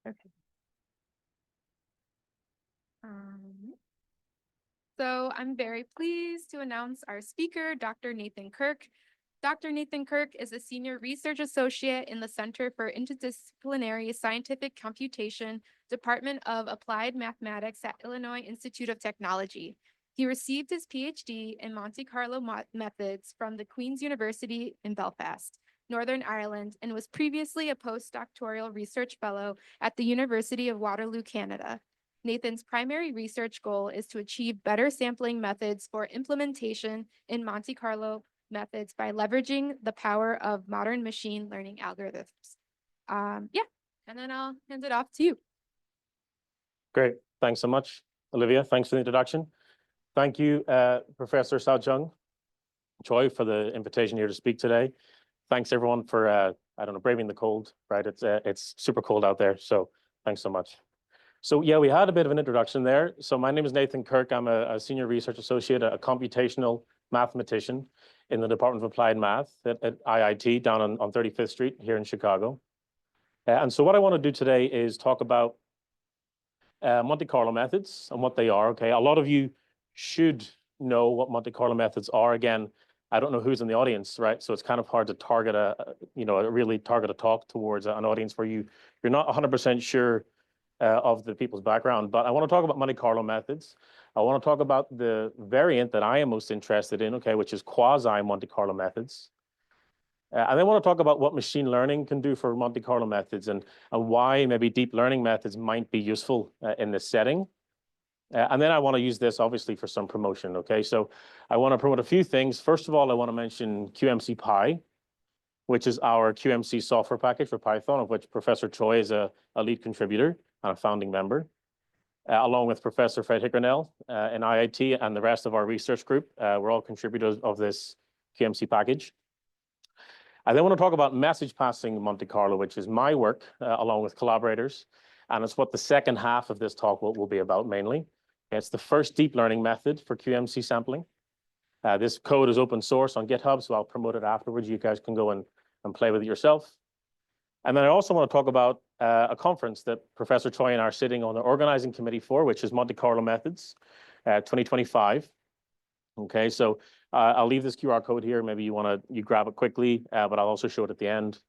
Okay. So I'm very pleased to announce our speaker, Dr. Nathan Kirk. Dr. Nathan Kirk is a senior research associate in the Center for Interdisciplinary Scientific Computation, Department of Applied Mathematics at Illinois Institute of Technology. He received his PhD in Monte Carlo methods from the Queen's University in Belfast, Northern Ireland, and was previously a postdoctoral research fellow at the University of Waterloo, Canada. Nathan's primary research goal is to achieve better sampling methods for implementation in Monte Carlo methods by leveraging the power of modern machine learning algorithms. Yeah, and then I'll hand it off to you. Great. Thanks so much, Olivia. Thanks for the introduction. Thank you, Professor Sao-Chung Choi, for the invitation here to speak today. Thanks, everyone, for, I don't know, braving the cold, right? It's super cold out there, so thanks so much. So yeah, we had a bit of an introduction there. So my name is Nathan Kirk. I'm a senior research associate, a computational mathematician in the Department of Applied Math at IIT down on 35th Street here in Chicago. And so what I want to do today is talk about Monte Carlo methods and what they are. Okay, a lot of you should know what Monte Carlo methods are. Again, I don't know who's in the audience, right? So it's kind of hard to target really target a talk towards an audience where you're not 100% sure of the people's background. But I want to talk about Monte Carlo methods. I want to talk about the variant that I am most interested in, okay, which is quasi Monte Carlo methods. And I want to talk about what machine learning can do for Monte Carlo methods and why maybe deep learning methods might be useful in this setting. And then I want to use this, obviously, for some promotion, okay? So I want to promote a few things. First of all, I want to mention QMC Py, which is our QMC software package for Python, of which Professor Choi is a lead contributor and a founding member, along with Professor Fred Hickernell in IIT and the rest of our research group. We're all contributors of this QMC package. I then want to talk about message passing Monte Carlo, which is my work along with collaborators. And it's what the second half of this talk will be about mainly. It's the first deep learning method for QMC sampling. This code is open source on GitHub, so I'll promote it afterwards. You guys can go and play with it yourself. And then I also want to talk about a conference that Professor Choi and I are sitting on the organizing committee for, which is Monte Carlo Methods 2025. Okay, so I'll leave this QR code here. Maybe you grab it quickly, but I'll also show it at the end.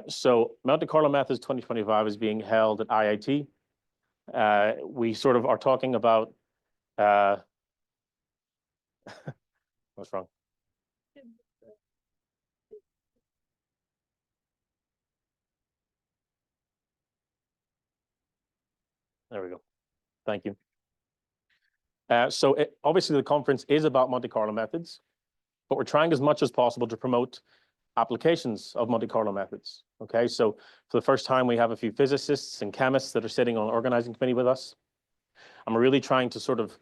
So Monte Carlo Methods 2025 is being held at IIT. We sort of are talking about what's wrong? There we go. Thank you. Obviously the conference is about Monte Carlo methods, but we're trying as much as possible to promote applications of Monte Carlo methods. Okay, so for the first time, we have a few physicists and chemists that are sitting on the organizing committee with us. And we're really trying to sort of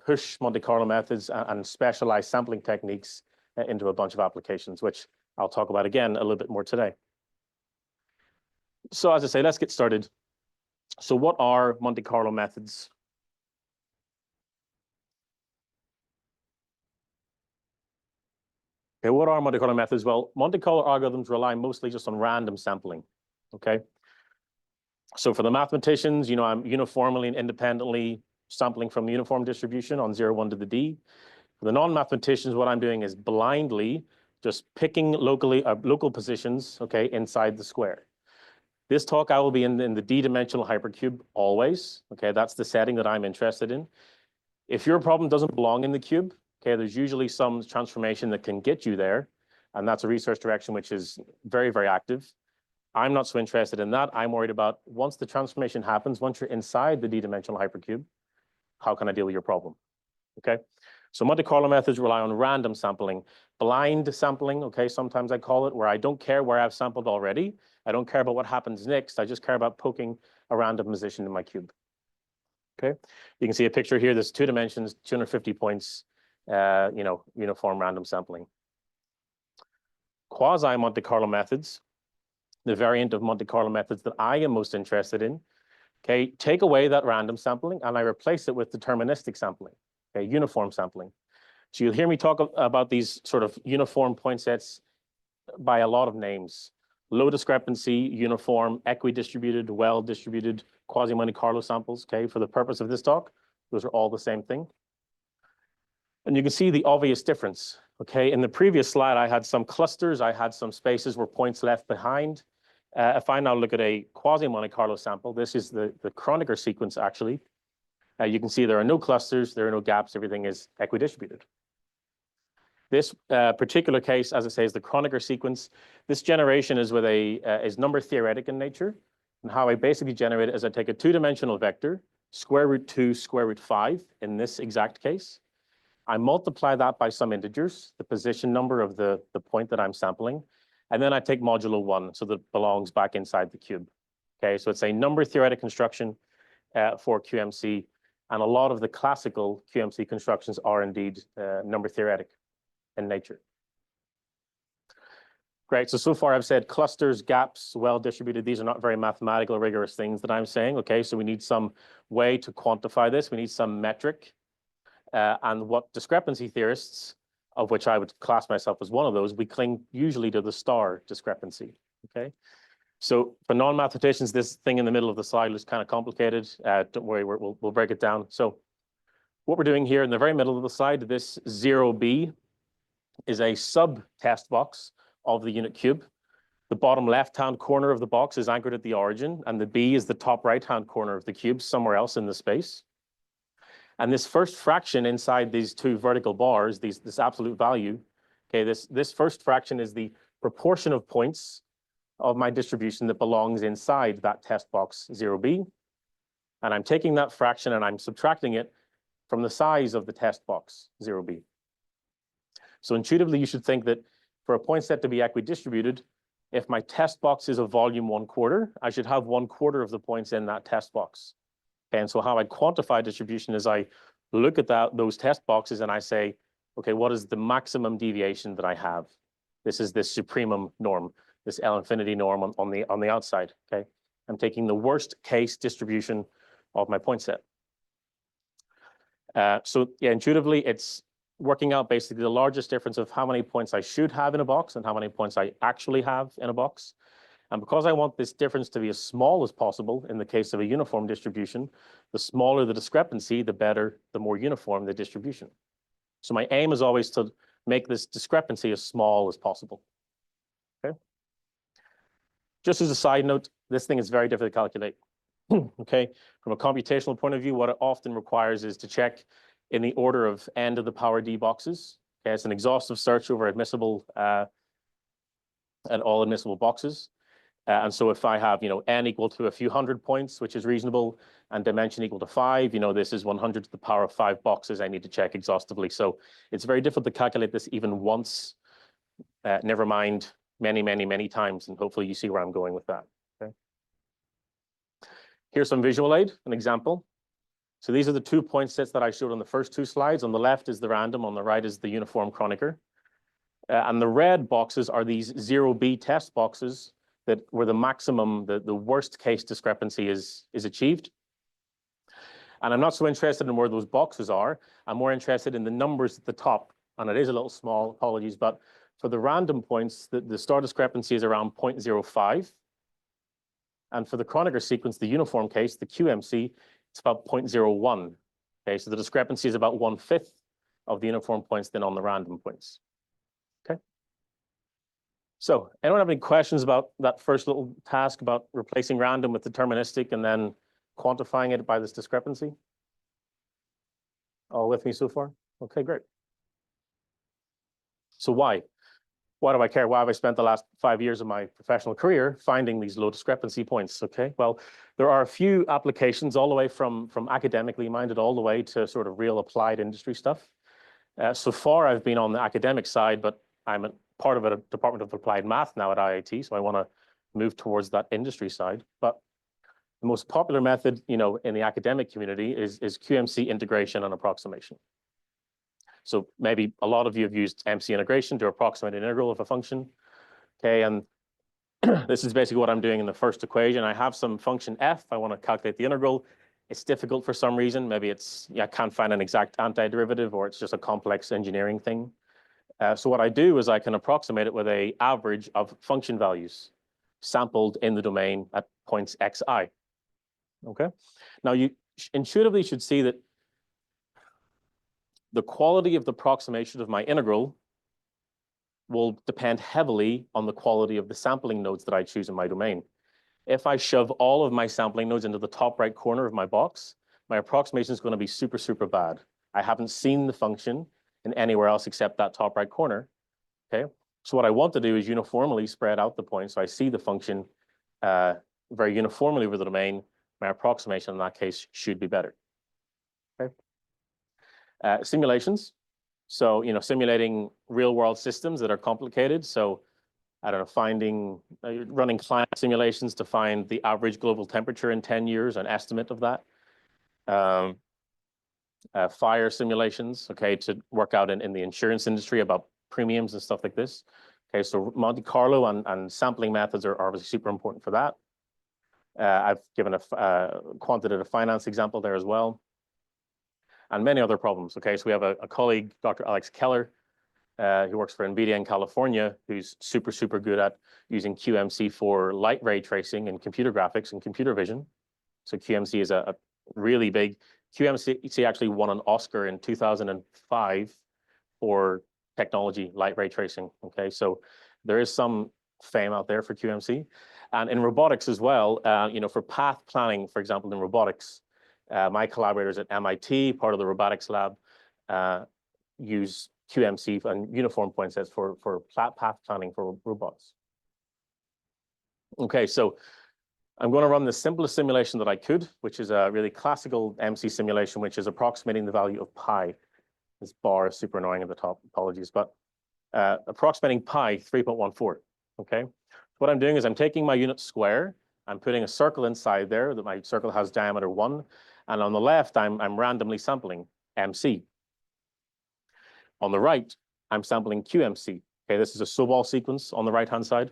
push Monte Carlo methods and specialized sampling techniques into a bunch of applications, which I'll talk about again a little bit more today. So as I say, let's get started. So what are Monte Carlo methods? Okay, what are Monte Carlo methods? Well, Monte Carlo algorithms rely mostly just on random sampling, okay? So for the mathematicians, I'm uniformly and independently sampling from the uniform distribution on 0, 1 to the d. For the non-mathematicians, what I'm doing is blindly just picking local positions, okay, inside the square. This talk, I will be in the d-dimensional hypercube always, okay? That's the setting that I'm interested in. If your problem doesn't belong in the cube, okay, there's usually some transformation that can get you there, and that's a research direction which is very, very active. I'm not so interested in that. I'm worried about once the transformation happens, once you're inside the d-dimensional hypercube, how can I deal with your problem, okay? So Monte Carlo methods rely on random sampling, blind sampling, okay, sometimes I call it, where I don't care where I've sampled already. I don't care about what happens next. I just care about poking a random position in my cube, okay? You can see a picture here. There's 2 dimensions, 250 points, uniform random sampling. Quasi Monte Carlo methods, the variant of Monte Carlo methods that I am most interested in, okay, take away that random sampling and I replace it with deterministic sampling, okay, uniform sampling. So you'll hear me talk about these sort of uniform point sets by a lot of names. low discrepancy, uniform, equidistributed, well-distributed, quasi-Monte Carlo samples, okay? For the purpose of this talk, those are all the same thing. And you can see the obvious difference, okay? In the previous slide, I had some clusters, I had some spaces where points left behind. If I now look at a quasi-Monte Carlo sample, this is the Kronecker sequence, actually. You can see there are no clusters, there are no gaps, everything is equidistributed. This particular case, as I say, is the Kronecker sequence. This generation is with is number theoretic in nature. And how I basically generate it is I take a two-dimensional vector, square root 2, square root 5 in this exact case. I multiply that by some integers, the position number of the point that I'm sampling. And then I take modulo 1, so that it belongs back inside the cube. Okay, so it's a number theoretic construction for QMC. And a lot of the classical QMC constructions are indeed number theoretic in nature. Great, so far I've said clusters, gaps, well-distributed. These are not very mathematical or rigorous things that I'm saying, okay? So we need some way to quantify this. We need some metric. And what discrepancy theorists, of which I would class myself as one of those, we cling usually to the star discrepancy, okay? So for non-mathematicians, this thing in the middle of the slide looks kind of complicated. Don't worry, we'll break it down. So what we're doing here in the very middle of the slide, this 0b is a sub-test box of the unit cube. The bottom left-hand corner of the box is anchored at the origin, and the B is the top right-hand corner of the cube, somewhere else in the space. And this first fraction inside these two vertical bars, this absolute value, okay, this first fraction is the proportion of points of my distribution that belongs inside that test box 0b. And I'm taking that fraction and I'm subtracting it from the size of the test box 0b. So intuitively, you should think that for a point set to be equidistributed, if my test box is a volume 1/4, I should have 1/4 of the points in that test box. And so how I quantify distribution is I look at those test boxes and I say, okay, what is the maximum deviation that I have? This is this supremum norm, this L infinity norm on the outside, okay? I'm taking the worst case distribution of my point set. So yeah, intuitively, it's working out basically the largest difference of how many points I should have in a box and how many points I actually have in a box. And because I want this difference to be as small as possible in the case of a uniform distribution, the smaller the discrepancy, the better, the more uniform the distribution. So my aim is always to make this discrepancy as small as possible. Okay. Just as a side note, this thing is very difficult to calculate. Okay. From a computational point of view, what it often requires is to check in the order of n to the power d boxes. Okay, it's an exhaustive search over admissible and all admissible boxes. And so if I have, n equal to a few hundred points, which is reasonable, and dimension equal to 5, this is 100 to the power of 5 boxes I need to check exhaustively. So it's very difficult to calculate this even once, never mind many, many, many times. And hopefully you see where I'm going with that. Okay. Here's some visual aid, an example. So these are the 2 point sets that I showed on the first 2 slides. On the left is the random, on the right is the uniform Kronecker. And the red boxes are these 0b test boxes that where the maximum, the worst case discrepancy is achieved. And I'm not so interested in where those boxes are. I'm more interested in the numbers at the top. And it is a little small, apologies, but for the random points, the star discrepancy is around 0.05. And for the Kronecker sequence, the uniform case, the QMC, it's about 0.01. Okay, so the discrepancy is about 1/5 of the uniform points than on the random points. Okay. So anyone have any questions about that first little task about replacing random with deterministic and then quantifying it by this discrepancy? All with me so far? Okay, great. So why? Why do I care? Why have I spent the last 5 years of my professional career finding these low discrepancy points? Okay, well, there are a few applications all the way from academically minded all the way to sort of real applied industry stuff. So far, I've been on the academic side, but I'm a part of a Department of Applied Math now at IIT, so I want to move towards that industry side. But the most popular method, in the academic community is QMC integration and approximation. So maybe a lot of you have used MC integration to approximate an integral of a function. Okay, and this is basically what I'm doing in the first equation. I have some function f. I want to calculate the integral. It's difficult for some reason. Maybe I can't find an exact antiderivative, or it's just a complex engineering thing. So what I do is I can approximate it with an average of function values. sampled in the domain at points xi. Okay, now you intuitively should see that the quality of the approximation of my integral will depend heavily on the quality of the sampling nodes that I choose in my domain. If I shove all of my sampling nodes into the top right corner of my box, my approximation is going to be super, super bad. I haven't seen the function in anywhere else except that top right corner. Okay, so what I want to do is uniformly spread out the points so I see the function very uniformly over the domain. My approximation in that case should be better. Okay, simulations. So, simulating real world systems that are complicated. So, I don't know, running client simulations to find the average global temperature in 10 years, an estimate of that. Fire simulations, okay, to work out in the insurance industry about premiums and stuff like this. Okay, so Monte Carlo and sampling methods are obviously super important for that. I've given a quantitative finance example there as well. And many other problems, okay? So we have a colleague, Dr. Alex Keller, who works for NVIDIA in California, who's super, super good at using QMC for light ray tracing and computer graphics and computer vision. So QMC is a really big, QMC actually won an Oscar in 2005 for technology, light ray tracing, okay? So there is some fame out there for QMC. And in robotics as well, for path planning, for example, in robotics, my collaborators at MIT, part of the robotics lab, use QMC and uniform point sets for path planning for robots. Okay, so I'm going to run the simplest simulation that I could, which is a really classical MC simulation, which is approximating the value of pi. This bar is super annoying at the top, apologies, but approximating pi 3.14, okay? What I'm doing is I'm taking my unit square, I'm putting a circle inside there that my circle has diameter 1, and on the left, I'm randomly sampling MC. On the right, I'm sampling QMC. Okay, this is a snowball sequence on the right-hand side.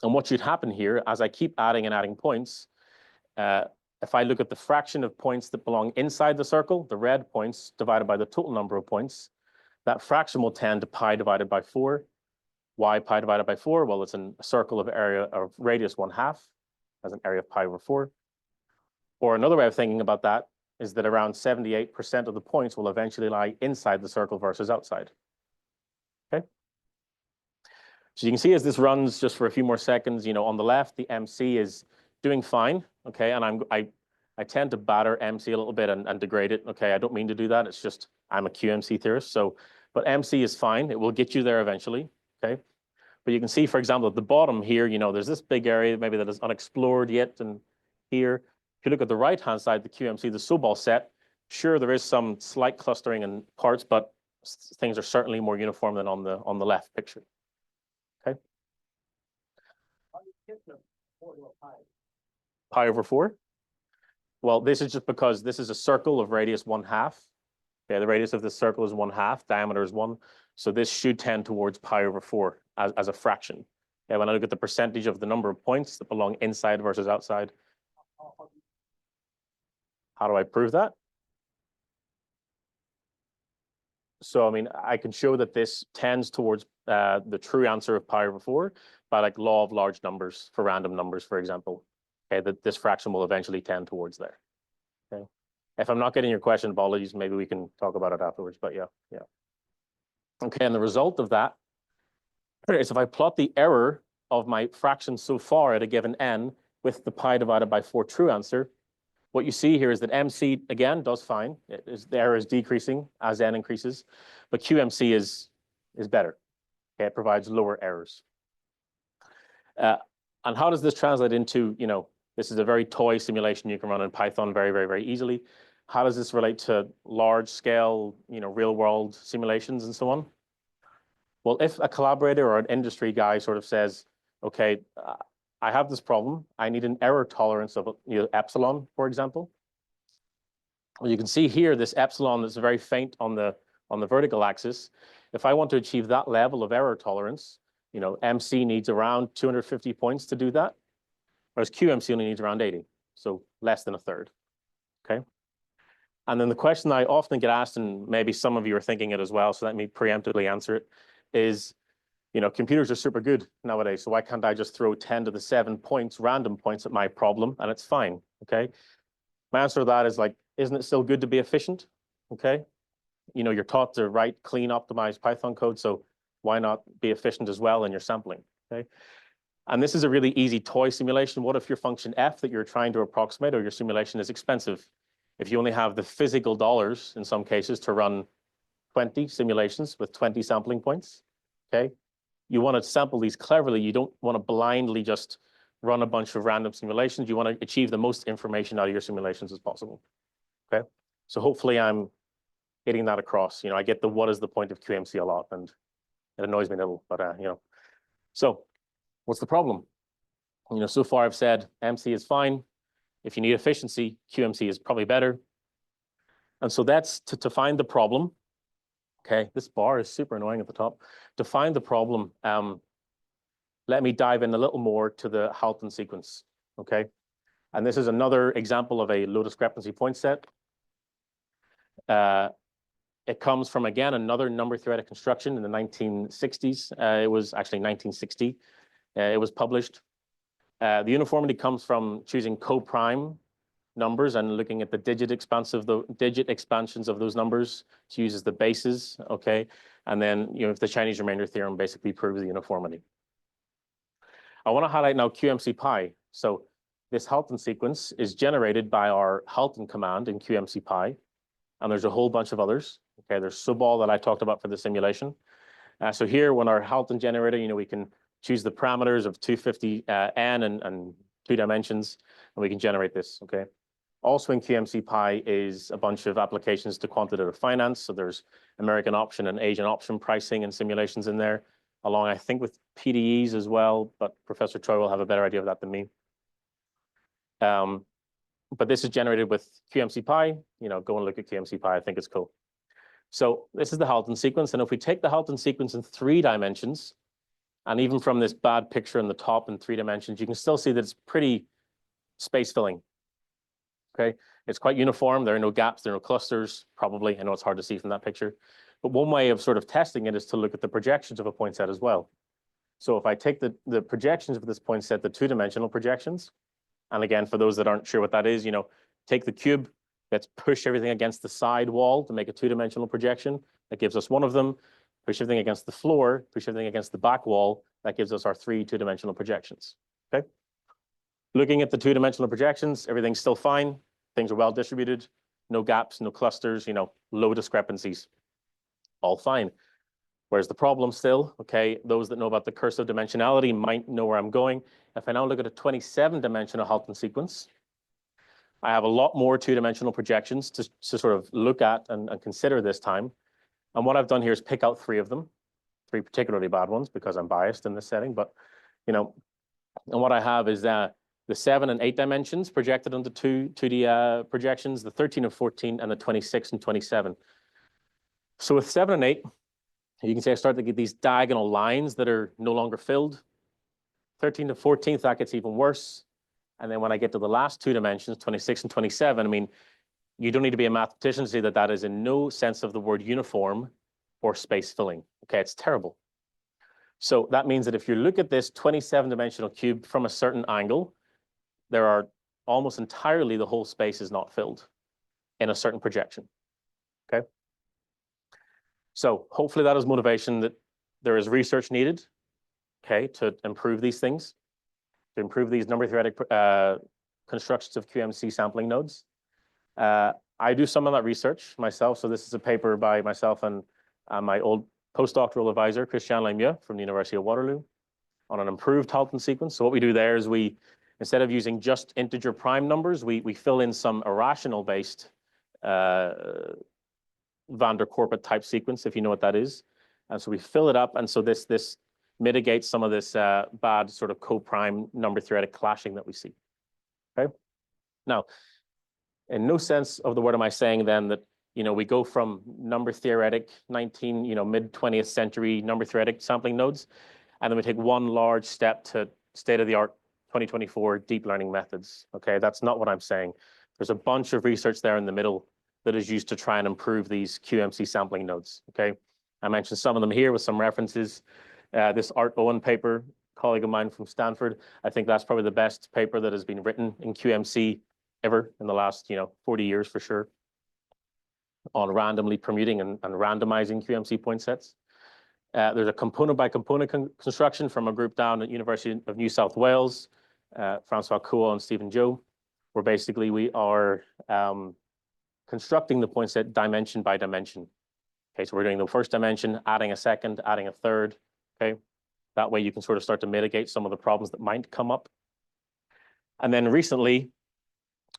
And what should happen here, as I keep adding and adding points, if I look at the fraction of points that belong inside the circle, the red points divided by the total number of points, that fraction will tend to pi divided by 4. Why pi divided by 4? Well, it's a circle of area of radius 1/2, as an area of pi over 4. Or another way of thinking about that is that around 78% of the points will eventually lie inside the circle versus outside. Okay. So you can see as this runs just for a few more seconds, on the left, the MC is doing fine. Okay, and I tend to batter MC a little bit and degrade it. Okay, I don't mean to do that. It's just I'm a QMC theorist. So, but MC is fine. It will get you there eventually. Okay. But you can see, for example, at the bottom here, there's this big area maybe that is unexplored yet, and here. If you look at the right-hand side, the QMC, the snowball set, sure, there is some slight clustering in parts, but things are certainly more uniform than on the left picture. Okay. Pi over 4? Well, this is just because this is a circle of radius 1/2. Okay, the radius of this circle is 1/2, diameter is 1. So this should tend towards pi over 4 as a fraction. Okay, when I look at the percentage of the number of points that belong inside versus outside. How do I prove that? So, I mean, I can show that this tends towards the true answer of pi over 4 by like law of large numbers for random numbers, for example. Okay, that this fraction will eventually tend towards there. Okay. If I'm not getting your question, apologies, maybe we can talk about it afterwards, but yeah. Okay, and the result of that is if I plot the error of my fraction so far at a given n with the pi divided by 4 true answer, what you see here is that MC, again, does fine. The error is decreasing as n increases, but QMC is better. Okay, it provides lower errors. And how does this translate into, this is a very toy simulation you can run in Python very, very, very easily. How does this relate to large scale, real world simulations and so on? Well, if a collaborator or an industry guy sort of says, okay, I have this problem. I need an error tolerance of epsilon, for example. Well, you can see here this epsilon that's very faint on the vertical axis. If I want to achieve that level of error tolerance, MC needs around 250 points to do that, whereas QMC only needs around 80, so less than a third. Okay. And then the question I often get asked, and maybe some of you are thinking it as well, so let me preemptively answer it, is, computers are super good nowadays, so why can't I just throw 10 to the 7 points, random points at my problem, and it's fine, okay? My answer to that is like, isn't it still good to be efficient, okay? You're taught to write clean, optimized Python code, so why not be efficient as well in your sampling, okay? And this is a really easy toy simulation. What if your function f that you're trying to approximate or your simulation is expensive? If you only have the physical dollars, in some cases, to run 20 simulations with 20 sampling points, okay? You want to sample these cleverly. You don't want to blindly just run a bunch of random simulations. You want to achieve the most information out of your simulations as possible, okay? So hopefully I'm getting that across. I get the what is the point of QMC a lot, and it annoys me a little, but So what's the problem? So far I've said MC is fine. If you need efficiency, QMC is probably better. And so that's to find the problem. Okay, this bar is super annoying at the top. To find the problem, let me dive in a little more to the Halton sequence, okay? And this is another example of a low discrepancy point set. It comes from, again, another number theoretic construction in the 1960s. It was actually 1960. It was published. The uniformity comes from choosing co-prime numbers and looking at the digit expansions of those numbers to use as the bases, okay? And then, if the Chinese remainder theorem basically proves the uniformity. I want to highlight now QMC pi. So this Halton sequence is generated by our Halton command in QMC pi, and there's a whole bunch of others. Okay, there's suball that I talked about for the simulation. So here, when our Halton generator, we can choose the parameters of 250 n and 2 dimensions, and we can generate this, okay? Also in QMC pi is a bunch of applications to quantitative finance. So there's American option and Asian option pricing and simulations in there, along, I think, with PDEs as well, but Professor Choi will have a better idea of that than me. But this is generated with QMC pi. Go and look at QMC pi. I think it's cool. So this is the Halton sequence. And if we take the Halton sequence in 3 dimensions, and even from this bad picture in the top in 3 dimensions, you can still see that it's pretty space filling. Okay, it's quite uniform. There are no gaps, there are no clusters, probably. I know it's hard to see from that picture. But one way of sort of testing it is to look at the projections of a point set as well. So if I take the projections of this point set, the 2-dimensional projections, and again, for those that aren't sure what that is, take the cube, let's push everything against the side wall to make a 2-dimensional projection. That gives us one of them. Push everything against the floor, push everything against the back wall. That gives us our 3 2-dimensional projections, okay? Looking at the 2-dimensional projections, everything's still fine. Things are well distributed, no gaps, no clusters, low discrepancies, all fine. Where's the problem still? Okay, those that know about the curse of dimensionality might know where I'm going. If I now look at a 27-dimensional Halton sequence, I have a lot more 2-dimensional projections to sort of look at and consider this time. And what I've done here is pick out 3 of them, 3 particularly bad ones because I'm biased in this setting. But, and what I have is the 7 and 8 dimensions projected onto 2D projections, the 13 and 14, and the 26 and 27. So with 7 and 8, you can see I start to get these diagonal lines that are no longer filled. 13 to 14th, that gets even worse. And then when I get to the last 2 dimensions, 26 and 27, I mean, you don't need to be a mathematician to see that that is in no sense of the word uniform or space filling. Okay, it's terrible. So that means that if you look at this 27-dimensional cube from a certain angle, there are almost entirely the whole space is not filled in a certain projection, okay? So hopefully that is motivation that there is research needed, okay, to improve these things, to improve these number theoretic constructions of QMC sampling nodes. I do some of that research myself. So this is a paper by myself and my old postdoctoral advisor, Christian Lemieux from the University of Waterloo on an improved Halton sequence. So what we do there is we, instead of using just integer prime numbers, we fill in some irrational based van der Korpet type sequence, if you know what that is. And so we fill it up. And so this mitigates some of this bad sort of co-prime number theoretic clashing that we see, okay? Now, in no sense of the word am I saying then that, we go from number theoretic mid 20th century number theoretic sampling nodes, and then we take one large step to state-of-the-art 2024 deep learning methods, okay? That's not what I'm saying. There's a bunch of research there in the middle that is used to try and improve these QMC sampling nodes, okay? I mentioned some of them here with some references. This Art Owen paper, colleague of mine from Stanford, I think that's probably the best paper that has been written in QMC ever in the last 40 years for sure, on randomly permuting and randomizing QMC point sets. There's a component by component construction from a group down at University of New South Wales, Francois Coua and Stephen Joe, where basically we are constructing the point set dimension by dimension. Okay, so we're doing the first dimension, adding a second, adding a third. Okay, that way you can sort of start to mitigate some of the problems that might come up. And then recently,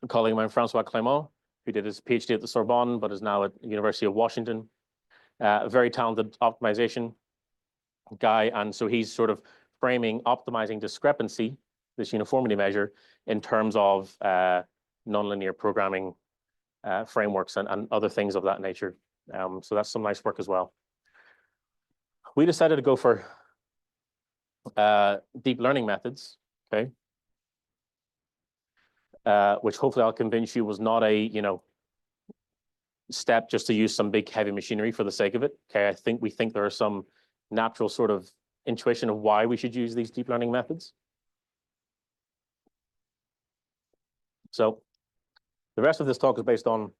a colleague of mine, Francois Clément, who did his PhD at the Sorbonne, but is now at the University of Washington, a very talented optimization guy. And so he's sort of framing optimizing discrepancy, this uniformity measure, in terms of nonlinear programming frameworks and other things of that nature. So that's some nice work as well. We decided to go for deep learning methods, okay, which hopefully I'll convince you was not a step just to use some big heavy machinery for the sake of it. Okay, we think there are some natural sort of intuition of why we should use these deep learning methods. So the rest of this talk is based on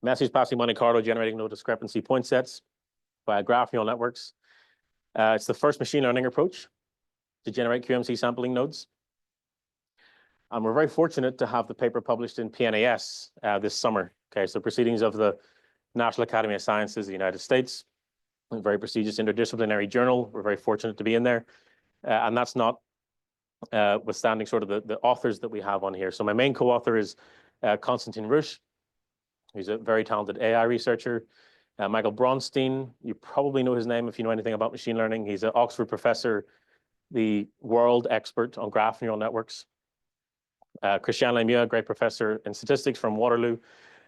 message passing Monte Carlo generating no discrepancy point sets via graph neural networks. It's the first machine learning approach to generate QMC sampling nodes. And we're very fortunate to have the paper published in PNAS this summer. Okay, so Proceedings of the National Academy of Sciences of the United States, a very prestigious interdisciplinary journal. We're very fortunate to be in there. And that's not withstanding sort of the authors that we have on here. So my main co-author is Konstantin Rusch. He's a very talented AI researcher. Michael Bronstein, you probably know his name if you know anything about machine learning. He's an Oxford professor, the world expert on graph neural networks. Christian Lemieux, a great professor in statistics from Waterloo.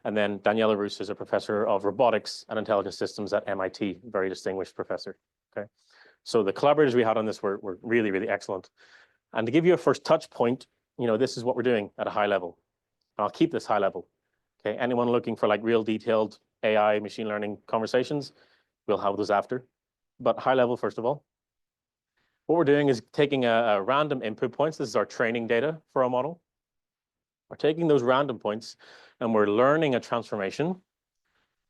And then Daniela Roos is a professor of robotics and intelligent systems at MIT, very distinguished professor. Okay, so the collaborators we had on this were really, really excellent. And to give you a first touch point, this is what we're doing at a high level. And I'll keep this high level. Okay, anyone looking for like real detailed AI machine learning conversations, we'll have those after. But high level, first of all, what we're doing is taking a random input points. This is our training data for our model. We're taking those random points and we're learning a transformation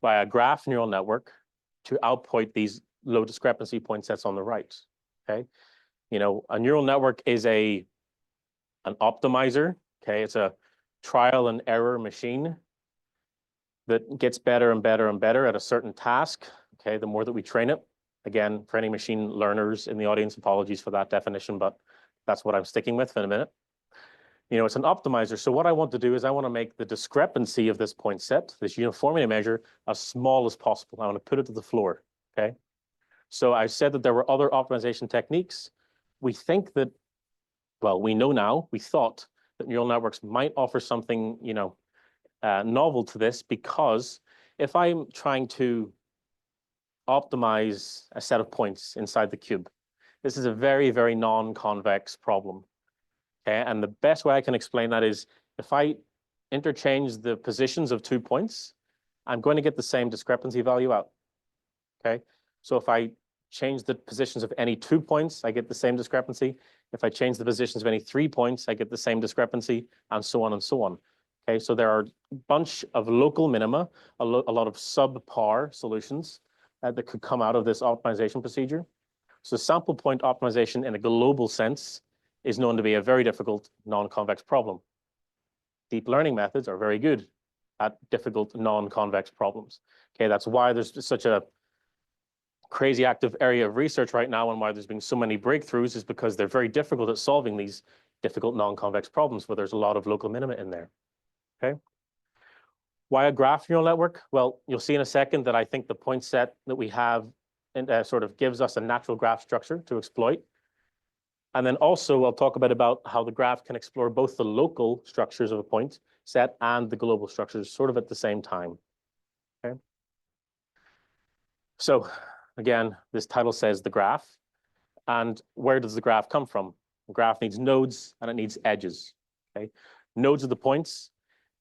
by a graph neural network to output these low discrepancy point sets on the right. Okay, a neural network is an optimizer. Okay, it's a trial and error machine that gets better and better and better at a certain task. Okay, the more that we train it. Again, for any machine learners in the audience, apologies for that definition, but that's what I'm sticking with in a minute. It's an optimizer. So what I want to do is I want to make the discrepancy of this point set, this uniformity measure, as small as possible. I want to put it to the floor, okay? So I said that there were other optimization techniques. We think that, well, we know now, we thought that neural networks might offer something, novel to this, because if I'm trying to optimize a set of points inside the cube, this is a very, very non-convex problem. Okay, and the best way I can explain that is if I interchange the positions of 2 points, I'm going to get the same discrepancy value out. Okay, so if I change the positions of any 2 points, I get the same discrepancy. If I change the positions of any 3 points, I get the same discrepancy, and so on and so on. Okay, so there are a bunch of local minima, a lot of subpar solutions that could come out of this optimization procedure. So sample point optimization in a global sense is known to be a very difficult non-convex problem. Deep learning methods are very good at difficult non-convex problems. Okay, that's why there's such a crazy active area of research right now and why there's been so many breakthroughs is because they're very difficult at solving these difficult non-convex problems where there's a lot of local minima in there. Okay. Why a graph neural network? Well, you'll see in a second that I think the point set that we have sort of gives us a natural graph structure to exploit. And then also I'll talk about how the graph can explore both the local structures of a point set and the global structures sort of at the same time. Okay. So again, this title says the graph. And where does the graph come from? The graph needs nodes and it needs edges. Okay. Nodes are the points.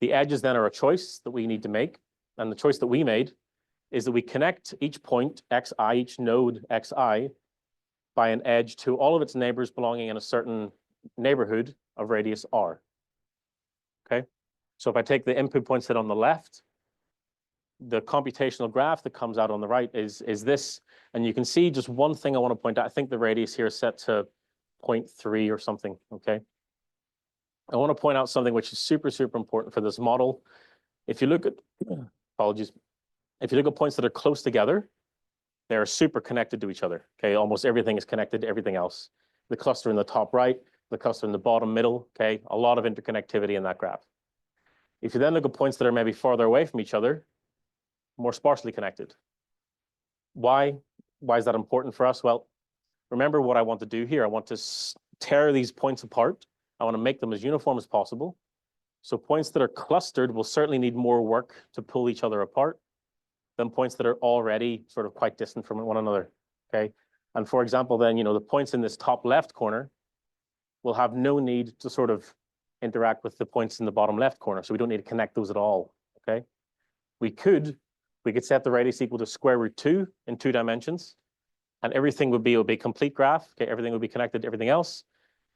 The edges then are a choice that we need to make. And the choice that we made is that we connect each point xi, each node xi, by an edge to all of its neighbors belonging in a certain neighborhood of radius r. Okay, so if I take the input points that on the left, the computational graph that comes out on the right is this, and you can see just one thing I want to point out. I think the radius here is set to 0.3 or something. Okay, I want to point out something which is super important for this model. If you look at apologies, if you look at points that are close together, they are super connected to each other. Okay, almost everything is connected to everything else. The cluster in the top right, the cluster in the bottom middle. Okay, a lot of interconnectivity in that graph. If you then look at points that are maybe farther away from each other, more sparsely connected. Why? Why is that important for us? Well, remember what I want to do here. I want to tear these points apart. I want to make them as uniform as possible. So points that are clustered will certainly need more work to pull each other apart than points that are already sort of quite distant from one another. Okay. And for example, then, the points in this top left corner will have no need to sort of interact with the points in the bottom left corner. So we don't need to connect those at all. Okay. We could set the radius equal to square root 2 in 2 dimensions, and everything would be a complete graph. Okay, everything would be connected to everything else,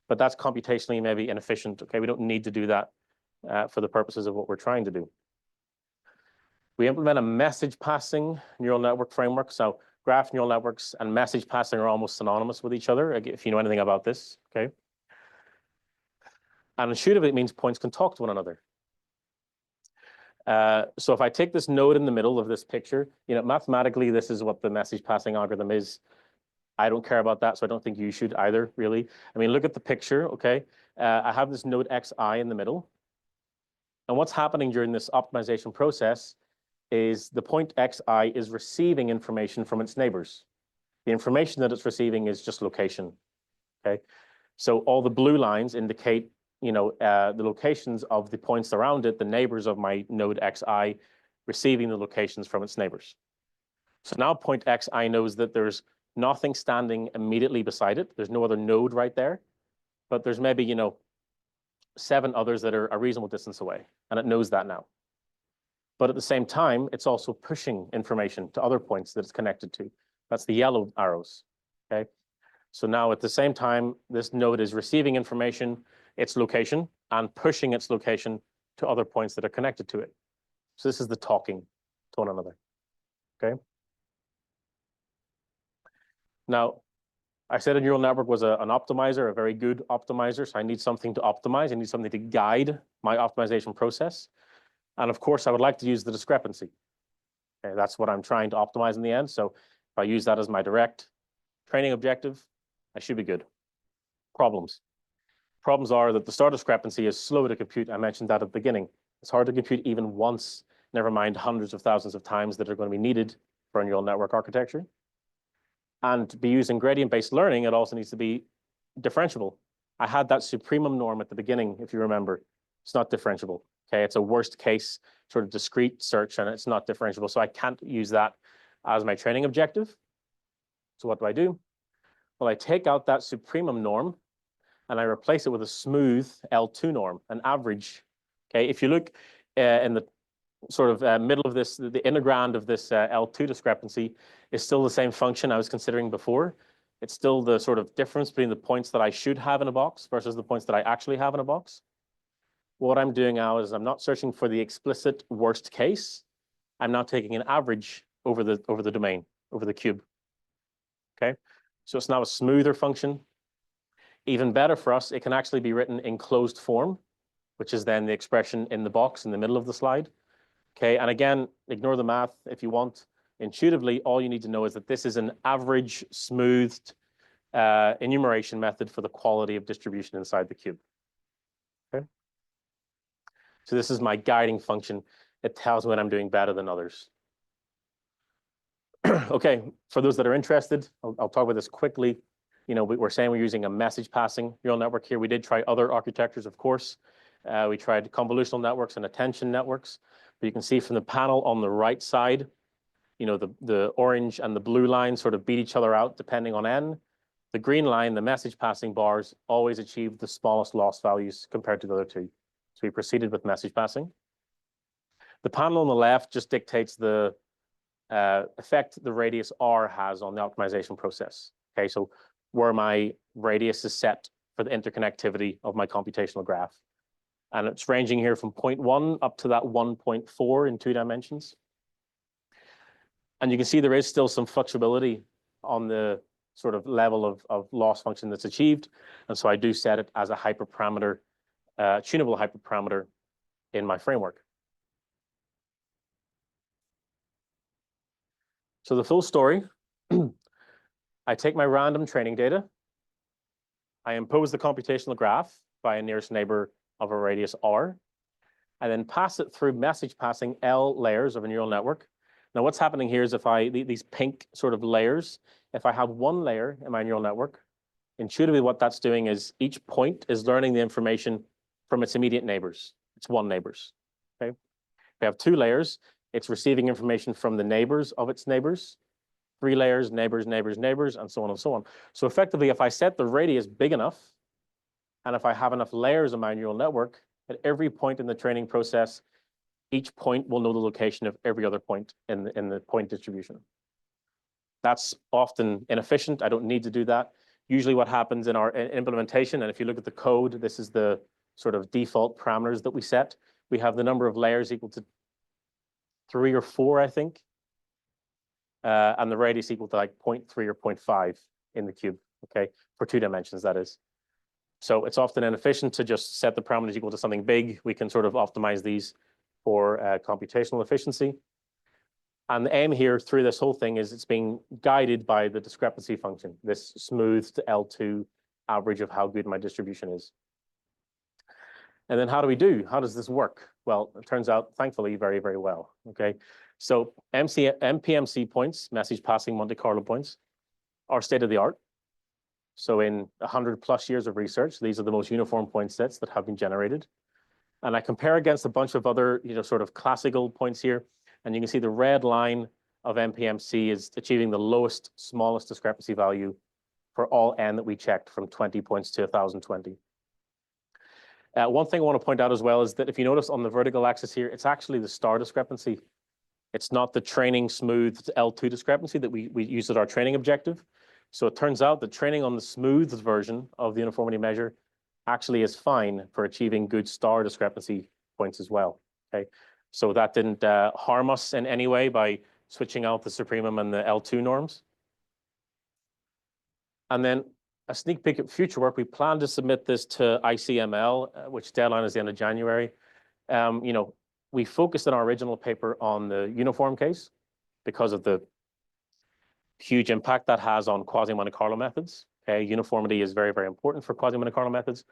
but that's computationally maybe inefficient. Okay, we don't need to do that for the purposes of what we're trying to do. We implement a message passing neural network framework. So graph neural networks and message passing are almost synonymous with each other, if you know anything about this. Okay, and intuitively it means points can talk to one another. So if I take this node in the middle of this picture, mathematically, this is what the message passing algorithm is. I don't care about that, so I don't think you should either, really. I mean, look at the picture, okay? I have this node xi in the middle. And what's happening during this optimization process is the point xi is receiving information from its neighbors. The information that it's receiving is just location, okay? So all the blue lines indicate the locations of the points around it, the neighbors of my node xi, receiving the locations from its neighbors. So now point xi knows that there's nothing standing immediately beside it. There's no other node right there, but there's maybe, 7 others that are a reasonable distance away, and it knows that now. But at the same time, it's also pushing information to other points that it's connected to. That's the yellow arrows, okay? So now at the same time, this node is receiving information, its location, and pushing its location to other points that are connected to it. So this is the talking to one another, okay? Now, I said a neural network was an optimizer, a very good optimizer, so I need something to optimize. I need something to guide my optimization process. And of course, I would like to use the discrepancy. Okay, that's what I'm trying to optimize in the end. So if I use that as my direct training objective, I should be good. Problems. Problems are that the star discrepancy is slow to compute. I mentioned that at the beginning. It's hard to compute even once, never mind hundreds of thousands of times that are going to be needed for a neural network architecture. And to be using gradient-based learning, it also needs to be differentiable. I had that supremum norm at the beginning, if you remember. It's not differentiable. Okay, it's a worst case sort of discrete search, and it's not differentiable. So I can't use that as my training objective. So what do? Well, I take out that supremum norm, and I replace it with a smooth L2 norm, an average. Okay, if you look in the sort of middle of this, the integrand of this L2 discrepancy is still the same function I was considering before. It's still the sort of difference between the points that I should have in a box versus the points that I actually have in a box. What I'm doing now is I'm not searching for the explicit worst case. I'm now taking an average over the domain, over the cube. Okay, so it's now a smoother function. Even better for us, it can actually be written in closed form, which is then the expression in the box in the middle of the slide. Okay, and again, ignore the math if you want. Intuitively, all you need to know is that this is an average smoothed enumeration method for the quality of distribution inside the cube. Okay, so this is my guiding function. It tells me when I'm doing better than others. Okay, for those that are interested, I'll talk about this quickly. We're saying we're using a message passing neural network here. We did try other architectures, of course. We tried convolutional networks and attention networks. But you can see from the panel on the right side, the orange and the blue line sort of beat each other out depending on n. The green line, the message passing bars, always achieved the smallest loss values compared to the other two. So we proceeded with message passing. The panel on the left just dictates the effect the radius r has on the optimization process. Okay, so where my radius is set for the interconnectivity of my computational graph. And it's ranging here from 0.1 up to that 1.4 in 2 dimensions. And you can see there is still some fluctuability on the sort of level of loss function that's achieved. And so I do set it as a hyperparameter, tunable hyperparameter in my framework. So the full story, I take my random training data, I impose the computational graph by a nearest neighbor of a radius R, and then pass it through message passing L layers of a neural network. Now what's happening here is if these pink sort of layers, if I have one layer in my neural network, intuitively what that's doing is each point is learning the information from its immediate neighbors, its one neighbors, okay? If I have 2 layers, it's receiving information from the neighbors of its neighbors, 3 layers, neighbors, neighbors, neighbors, and so on and so on. So effectively, if I set the radius big enough, and if I have enough layers in my neural network, at every point in the training process, each point will know the location of every other point in the point distribution. That's often inefficient. I don't need to do that. Usually what happens in our implementation, and if you look at the code, this is the sort of default parameters that we set. We have the number of layers equal to 3 or 4, I think. And the radius equal to like 0.3 or 0.5 in the cube, okay? For 2 dimensions, that is. So it's often inefficient to just set the parameters equal to something big. We can sort of optimize these for computational efficiency. And the aim here through this whole thing is it's being guided by the discrepancy function, this smoothed L2 average of how good my distribution is. And then how do we do? How does this work? Well, it turns out, thankfully, very, very well, okay? So MPMC points, message passing Monte Carlo points, are state of the art. So in 100+ years of research, these are the most uniform point sets that have been generated. And I compare against a bunch of other, sort of classical points here. And you can see the red line of MPMC is achieving the lowest, smallest discrepancy value for all n that we checked from 20 points to 1,020. One thing I want to point out as well is that if you notice on the vertical axis here, it's actually the star discrepancy. It's not the training smoothed L2 discrepancy that we use as our training objective. So it turns out that training on the smoothed version of the uniformity measure actually is fine for achieving good star discrepancy points as well, okay? So that didn't harm us in any way by switching out the supremum and the L2 norms. And then a sneak peek at future work, we plan to submit this to ICML, which deadline is the end of January. We focused in our original paper on the uniform case because of the huge impact that has on quasi-Monte Carlo methods. Okay, uniformity is very, very important for quasi-Monte Carlo methods.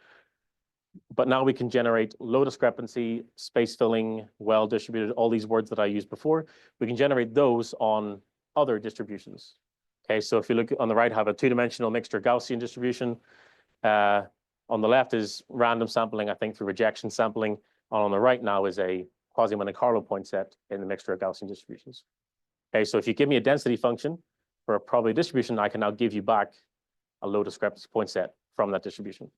But now we can generate low discrepancy, space filling, well-distributed, all these words that I used before. We can generate those on other distributions. Okay, so if you look on the right, have a 2-dimensional mixture Gaussian distribution. On the left is random sampling, I think, through rejection sampling. And on the right now is a quasi-Monte Carlo point set in the mixture of Gaussian distributions. Okay, so if you give me a density function for a probability distribution, I can now give you back a low discrepancy point set from that distribution.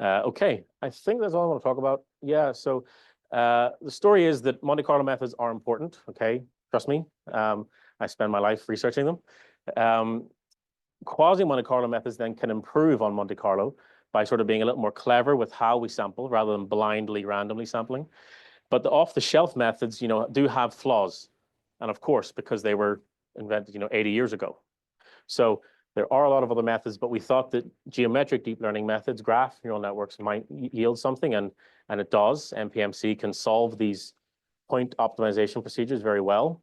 Okay, I think that's all I want to talk about. Yeah, so the story is that Monte Carlo methods are important, okay? Trust me, I spend my life researching them. Quasi-Monte Carlo methods then can improve on Monte Carlo by sort of being a little more clever with how we sample rather than blindly, randomly sampling. But the off-the-shelf methods, do have flaws. And of course, because they were invented, 80 years ago. So there are a lot of other methods, but we thought that geometric deep learning methods, graph neural networks, might yield something, and it does. MPMC can solve these point optimization procedures very well.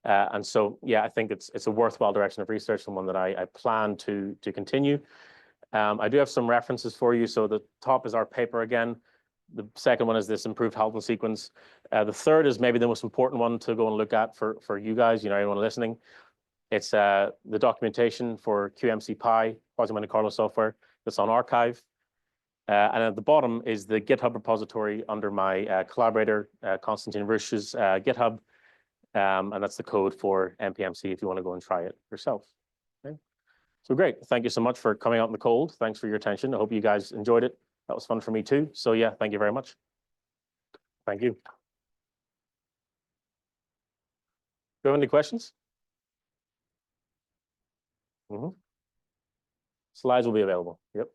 And so, yeah, I think it's a worthwhile direction of research and one that I plan to continue. I do have some references for you. So the top is our paper again. The second one is this improved Halton sequence. The third is maybe the most important one to go and look at for you guys, anyone listening. It's the documentation for QMCPy, quasi-Monte Carlo software, that's on arXiv. And at the bottom is the GitHub repository under my collaborator, Konstantin Rush's GitHub. And that's the code for MPMC if you want to go and try it yourself. Okay. So great. Thank you so much for coming out in the cold. Thanks for your attention. I hope you guys enjoyed it. That was fun for me too. So yeah, thank you very much. Thank you. Do you have any questions? Slides will be available. Yep.